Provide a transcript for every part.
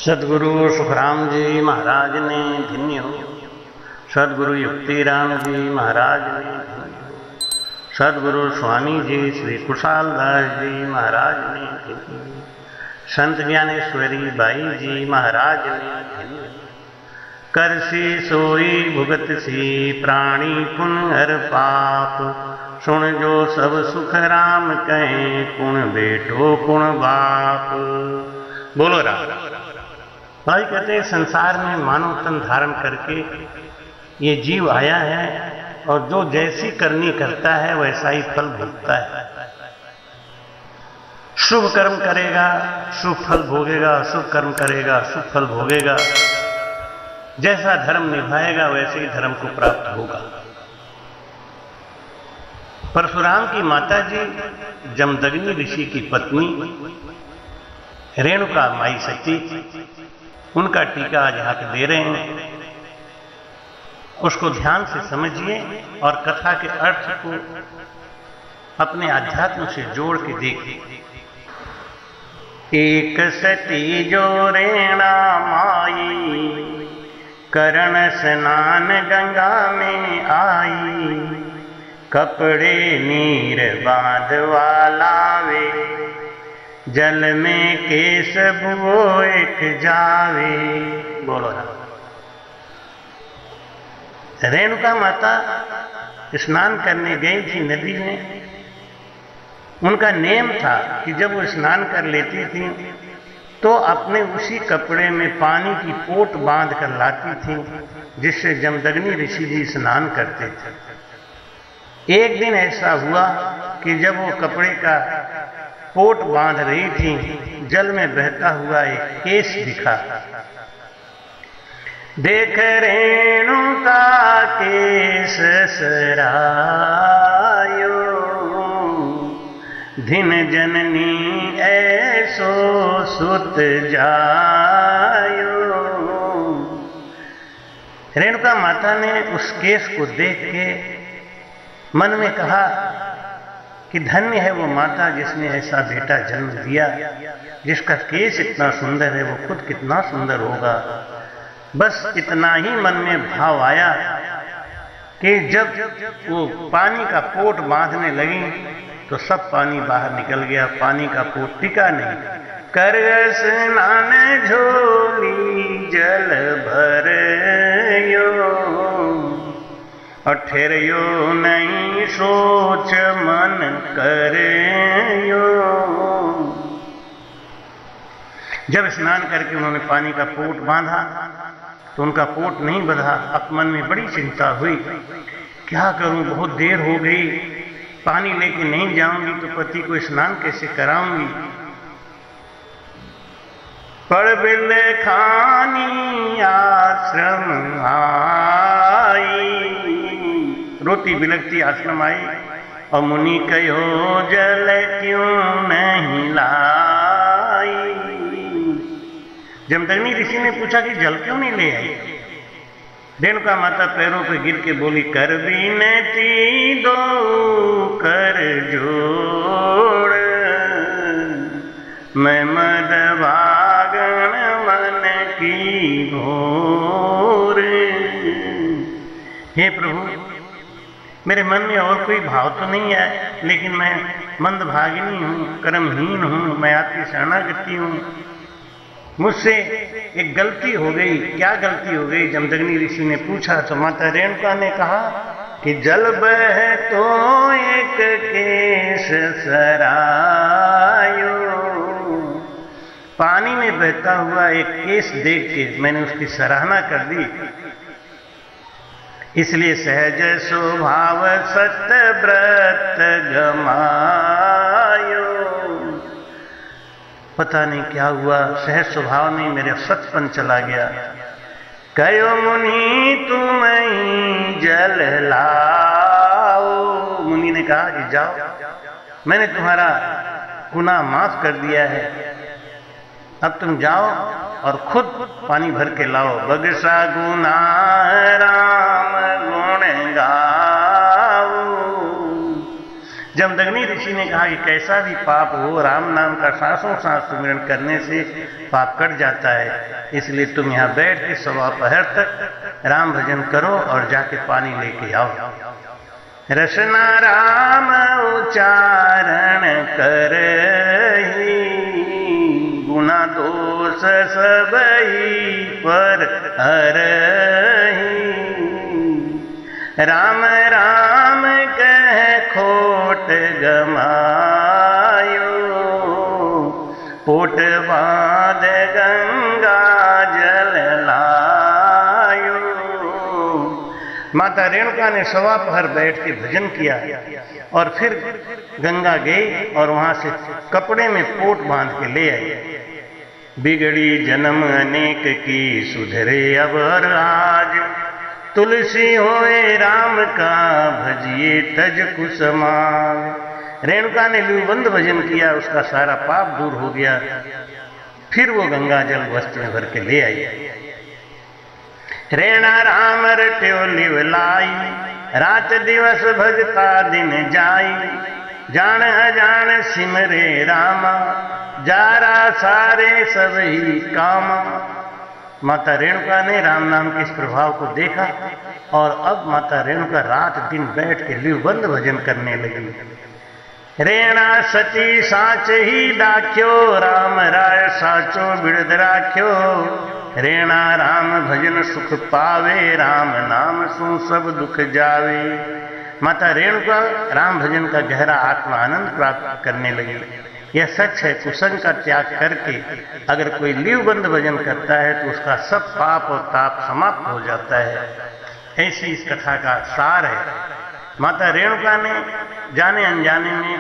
सदगुरु सुखराम जी महाराज ने धन्य हो। सदगुरु युक्तिराम जी महाराज ने धन्य हो। सदगुरु स्वामी जी श्री कुशाल दास जी महाराज ने धन्य हो। संत ज्ञानेश्वरी बाई जी महाराज ने धन्य हो। करसी सोई भुगत सी प्राणी पुन हर पाप, सुन जो सब सुख राम कहें कुण बेटो कुण बाप। बोलो राम। भाई कहते हैं संसार में मानव तन धारण करके ये जीव आया है और जो जैसी करनी करता है वैसा ही फल भोगता है। शुभ कर्म करेगा शुभ फल भोगेगा, अशुभ कर्म करेगा अशुभ फल भोगेगा। जैसा धर्म निभाएगा वैसे ही धर्म को प्राप्त होगा। परशुराम की माता जी जमदग्नि ऋषि की पत्नी रेणुका माई सती, उनका टीका आज यहाँ पे दे रहे हैं। उसको ध्यान से समझिए और कथा के अर्थ को अपने अध्यात्म से जोड़ के देखिए। एक सती जो रेणा माई, करण स्नान गंगा में आई, कपड़े नीर बांधवा लावे, जल में केस बुओ एक जावे। बोलो ना। रेणुका माता स्नान करने गई थी नदी में। उनका नेम था कि जब वो स्नान कर लेती थी तो अपने उसी कपड़े में पानी की पोट बांध कर लाती थी, जिससे जमदग्नि ऋषि जी स्नान करते थे। एक दिन ऐसा हुआ कि जब वो कपड़े का पोट बांध रही थी, जल में बहता हुआ एक केस दिखा। देख रेणुका केस सरायो, धिन जननी ऐसो सुत जायो। रेणुका माता ने उस केस को देख के मन में कहा कि धन्य है वो माता जिसने ऐसा बेटा जन्म दिया, जिसका केस इतना सुंदर है, वो खुद कितना सुंदर होगा। बस इतना ही मन में भाव आया कि जब वो पानी का पोट बांधने लगी तो सब पानी बाहर निकल गया, पानी का पोट टिका नहीं। कर स्नान झोली जल भरयो, और ठहरियो नहीं सोच मन करयो। जब स्नान करके उन्होंने पानी का पोट बांधा तो उनका पोट नहीं बंधा। अब मन में बड़ी चिंता हुई, क्या करूं, बहुत देर हो गई, पानी लेके नहीं जाऊंगी तो पति को स्नान कैसे कराऊंगी। पड़ बिल खानी आश्रम आई, रोती बिलखती आश्रम आई और मुनि कहो जल क्यों नहीं लाई। जमदग्नि ऋषि ने पूछा कि जल क्यों नहीं ले आई। रेणुका माता पैरों पे गिर के बोली, कर विनती दो कर जोड़, मैं मद भागण मन की घोर। हे प्रभु, मेरे मन में और कोई भाव तो नहीं है, लेकिन मैं मंदभागिनी हूँ, कर्महीन हूँ, मैं आपकी शरणागति हूँ। मुझसे एक गलती हो गई। क्या गलती हो गई? जमदग्नि ऋषि ने पूछा तो माता रेणुका ने कहा कि जल बह तो एक केस सरायो, पानी में बहता हुआ एक केस देख के मैंने उसकी सराहना कर दी, इसलिए सहज स्वभाव सत्य व्रत गमायो। पता नहीं क्या हुआ, सहज स्वभाव में मेरे सचपन चला गया। कयो मुनि तुम जल लाओ। मुनि ने कहा कि जाओ, मैंने तुम्हारा गुनाह माफ कर दिया है, अब तुम जाओ और खुद पानी भर के लाओ। बगसा गुनाह राम गुण गाओ, जमदग्नि ऋषि ने कहा कि कैसा भी पाप हो, राम नाम का सांसों सांस सुमिरन करने से पाप कट जाता है, इसलिए तुम यहाँ बैठ के सवा पहर तक राम भजन करो और जाके पानी लेके आओ। रसना राम उच्चारण करही, गुना दोष सबही पर हरही। राम राम कह खोट गमायो, पोट बांध गंगा जल लायो। माता रेणुका ने सवा पहर बैठ के भजन किया और फिर गंगा गई और वहां से कपड़े में पोट बांध के ले आई। बिगड़ी जन्म अनेक की सुधरे अब आज, तुलसी होए राम का भजिए तज कुसुमाग। रेणुका ने लूबंद भजन किया, उसका सारा पाप दूर हो गया। फिर वो गंगा जल वस्त्र में भर के ले आई। रेणा राम रट्यो लिवलाई, रात दिवस भजता दिन जाई। जान अजान सिमरे रामा, जारा सारे सब ही कामा। माता रेणुका ने राम नाम के इस प्रभाव को देखा और अब माता रेणुका रात दिन बैठ के लिवबंद भजन करने लगी। रेणा सती साच ही डाक्यो, राम राय साचो बिड़द राख्यो। रेणा राम भजन सुख पावे, राम नाम सु सब दुख जावे। माता रेणुका राम भजन का गहरा आत्मा आनंद प्राप्त करने लगी। यह सच है, कुसंग का त्याग करके अगर कोई लीवबंद भजन करता है तो उसका सब पाप और ताप समाप्त हो जाता है। ऐसी इस कथा का सार है। माता रेणुका ने जाने अनजाने में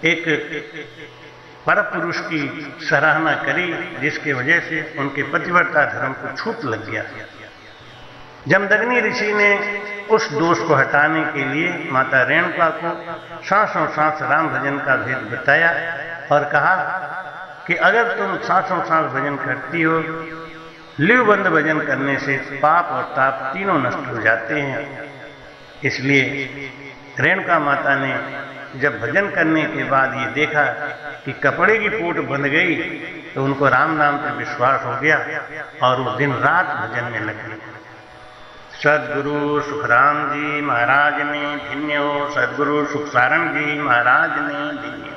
एक परपुरुष की सराहना करी, जिसके वजह से उनके पतिव्रता धर्म को छूट लग गया। जमदग्नि ऋषि ने उस दोष को हटाने के लिए माता रेणुका को सांसों सांस राम भजन का भेद बताया और कहा कि अगर तुम सांसों सांस भजन करती हो, लिवबंद भजन करने से पाप और ताप तीनों नष्ट हो जाते हैं। इसलिए रेणुका माता ने जब भजन करने के बाद ये देखा कि कपड़े की पोट बंध गई तो उनको राम नाम पर विश्वास हो गया और वो दिन रात भजन में लग गई। सदगुरु सुखराम जी महाराज ने धन्य हो, सदगुरु सुखसारण जी महाराज ने धन्य।